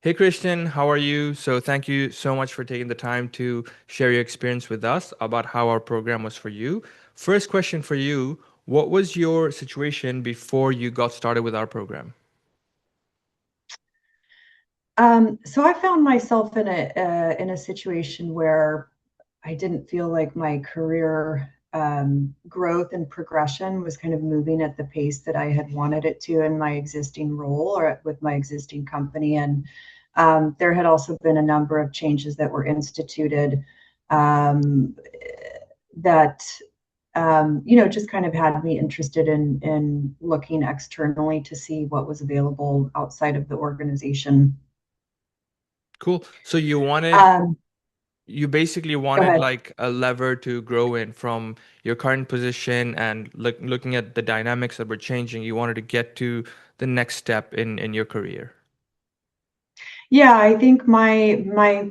Hey Christian, how are you? So thank you so much for taking the time to share your experience with us about how our program was for you. First question for you, what was your situation before you got started with our program? So I found myself in a situation where I didn't feel like my career growth and progression was kind of moving at the pace that I had wanted it to in my existing role or with my existing company. And there had also been a number of changes that were instituted um, that just kind of had me interested in looking externally to see what was available outside of the organization. Cool. So Um, you basically Go wanted ahead. like a lever to grow in from your current position and looking at the dynamics that were changing, you wanted to get to the next step in your career. Yeah, I think my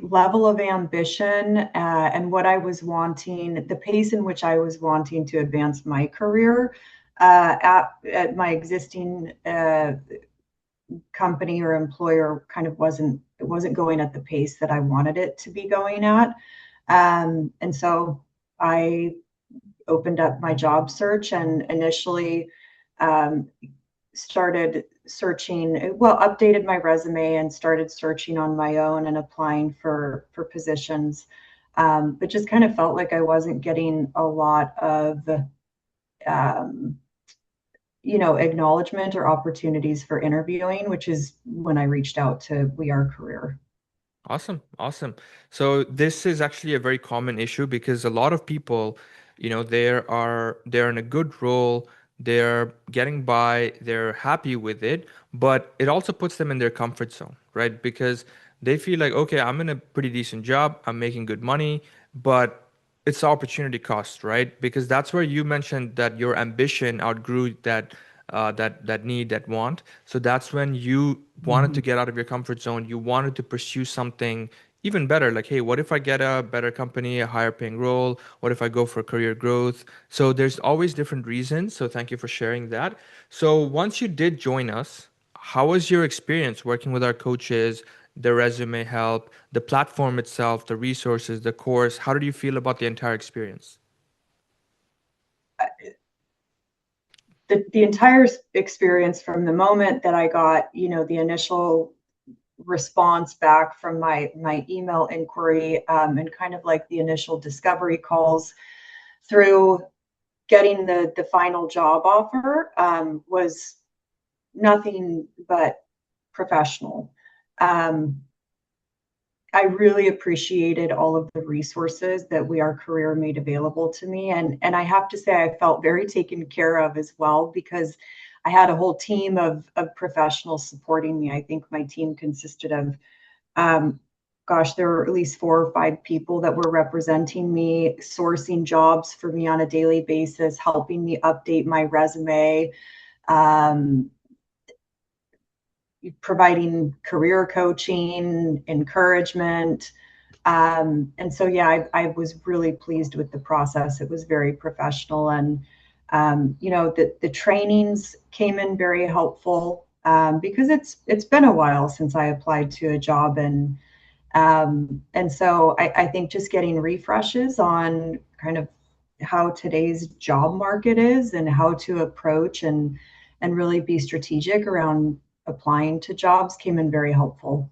level of ambition and what I was wanting, the pace in which I was wanting to advance my career at my existing company or employer kind of wasn't going at the pace that I wanted it to be going at. And so I opened up my job search and initially um, started searching, well, updated my resume and started searching on my own and applying for positions. But just kind of felt like I wasn't getting a lot of um, acknowledgement or opportunities for interviewing, which is when I reached out to We Are Career. Awesome, awesome. So this is actually a very common issue because a lot of people, they're in a good role, they're getting by, they're happy with it, but it also puts them in their comfort zone, right? Because they feel like, okay, I'm in a pretty decent job, I'm making good money, but it's opportunity cost, right? Because that's where you mentioned that your ambition outgrew that need, that want. So that's when you wanted to Mhm. get out of your comfort zone. You wanted to pursue something even better. Like, hey, what if I get a better company, a higher paying role? What if I go for career growth? So there's always different reasons. So thank you for sharing that. So once you did join us, how was your experience working with our coaches, the resume help, the platform itself, the resources, the course? How did you feel about the entire experience? The entire experience from the moment that I got, the initial response back from my email inquiry and kind of like the initial discovery calls through getting the final job offer was nothing but professional. Um, I really appreciated all of the resources that We Are Career made available to me. And I have to say, I felt very taken care of as well because I had a whole team of professionals supporting me. I think my team consisted of, um, gosh, there were at least 4 or 5 people that were representing me, sourcing jobs for me on a daily basis, helping me update my resume, um, providing career coaching, encouragement. And so, yeah, I was really pleased with the process. It was very professional. And, the trainings came in very helpful because it's been a while since I applied to a job. And so I think just getting refreshes on kind of how today's job market is and how to approach and really be strategic around applying to jobs came in very helpful.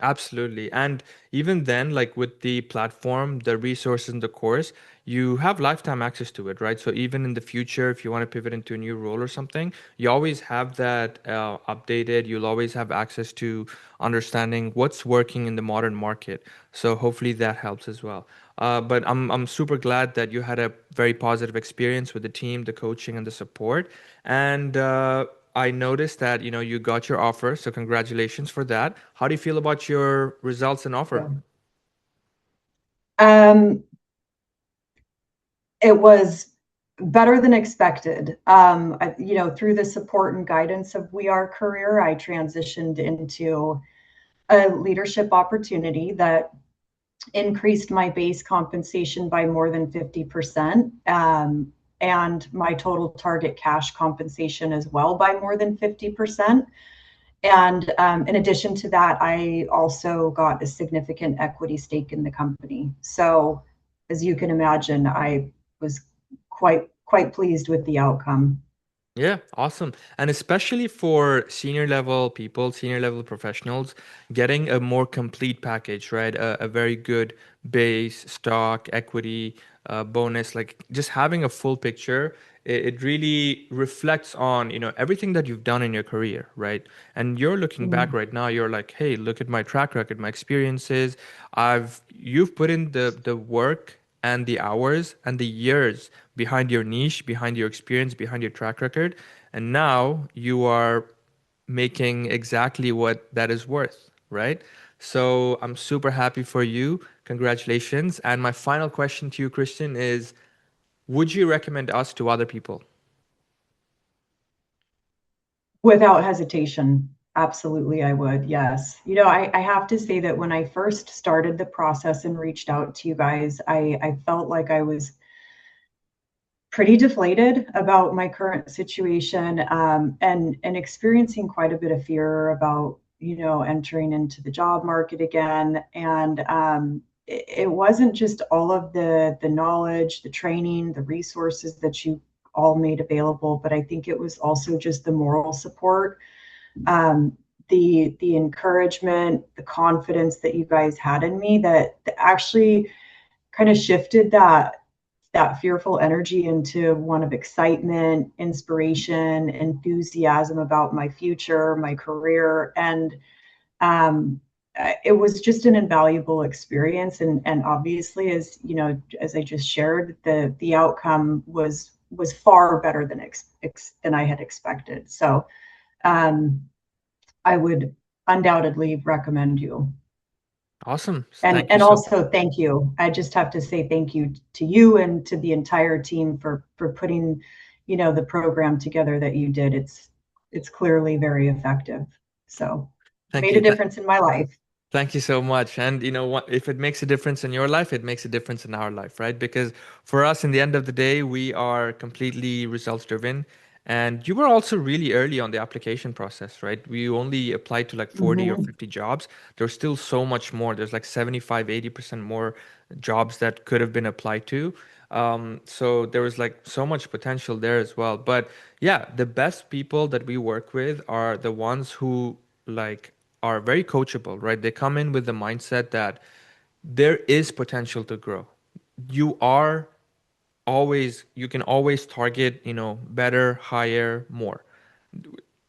Absolutely. And even then, like with the platform, the resources in the course, you have lifetime access to it, right? So even in the future, if you want to pivot into a new role or something, you always have that updated. You'll always have access to understanding what's working in the modern market. So hopefully that helps as well. But I'm super glad that you had a very positive experience with the team, the coaching, and the support. And I noticed that you got your offer, so congratulations for that. How do you feel about your results and offer? So, um, it was better than expected. Through the support and guidance of We Are Career, I transitioned into a leadership opportunity that increased my base compensation by more than 50%, and my total target cash compensation as well by more than 50%. And in addition to that, I also got a significant equity stake in the company. So, as you can imagine, I was quite pleased with the outcome. Yeah, awesome. And especially for senior level people, senior level professionals, getting a more complete package, right? A very good base, stock, equity, bonus, like just having a full picture, it really reflects on, everything that you've done in your career, right? And you're looking back Mm. right now, you're like, hey, look at my track record, my experiences. You've put in the work and the hours and the years behind your niche, behind your experience, behind your track record. And now you are making exactly what that is worth, right? So I'm super happy for you. Congratulations. And my final question to you, Christian, is would you recommend us to other people? Without hesitation, absolutely, I would. Yes. I have to say that when I first started the process and reached out to you guys, I felt like I was pretty deflated about my current situation, and experiencing quite a bit of fear about entering into the job market again. And it wasn't just all of the knowledge, the training, the resources that you all made available, but I think it was also just the moral support, um, the encouragement, the confidence that you guys had in me that actually kind of shifted that fearful energy into one of excitement, inspiration, enthusiasm about my future, my career. And um, it was just an invaluable experience. And obviously, as I just shared, the outcome was far better than I had expected. So um, I would undoubtedly recommend you. Awesome. And Thank you so also thank you. I just have to say thank you to you and to the entire team for putting, the program together that you did. It's clearly very effective. So thank made a you. difference in my life. Thank you so much. And you know what? If it makes a difference in your life, it makes a difference in our life, right? Because for us, in the end of the day, we are completely results driven. And you were also really early on the application process, right? We only applied to like 40 or Mhm. 50 jobs. There's still so much more. There's like 75, 80% more jobs that could have been applied to. So there was like so much potential there as well. But yeah, the best people that we work with are the ones who like are very coachable, right? They come in with the mindset that there is potential to grow. You are you can always target, better, higher, more.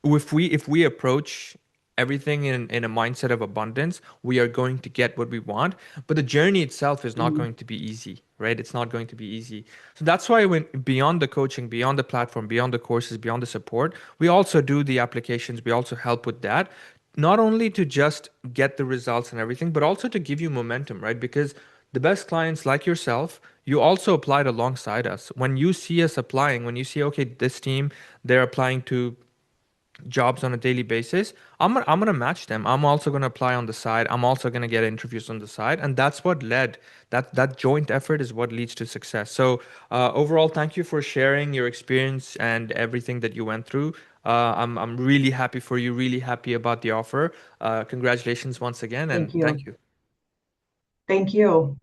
If we approach everything in a mindset of abundance, we are going to get what we want. But the journey itself is not Mhm. going to be easy, right? It's not going to be easy. So that's why when beyond the coaching, beyond the platform, beyond the courses, beyond the support, we also do the applications. We also help with that. Not only to just get the results and everything, but also to give you momentum, right? Because the best clients like yourself, you also applied alongside us. When you see us applying, when you see, okay, this team, they're applying to jobs on a daily basis, I'm gonna match them. I'm also gonna apply on the side. I'm also gonna get interviews on the side, and that's what led that joint effort is what leads to success. So overall, thank you for sharing your experience and everything that you went through. I'm really happy for you. Really happy about the offer. Congratulations once again, Thank and thank you. you. Thank you.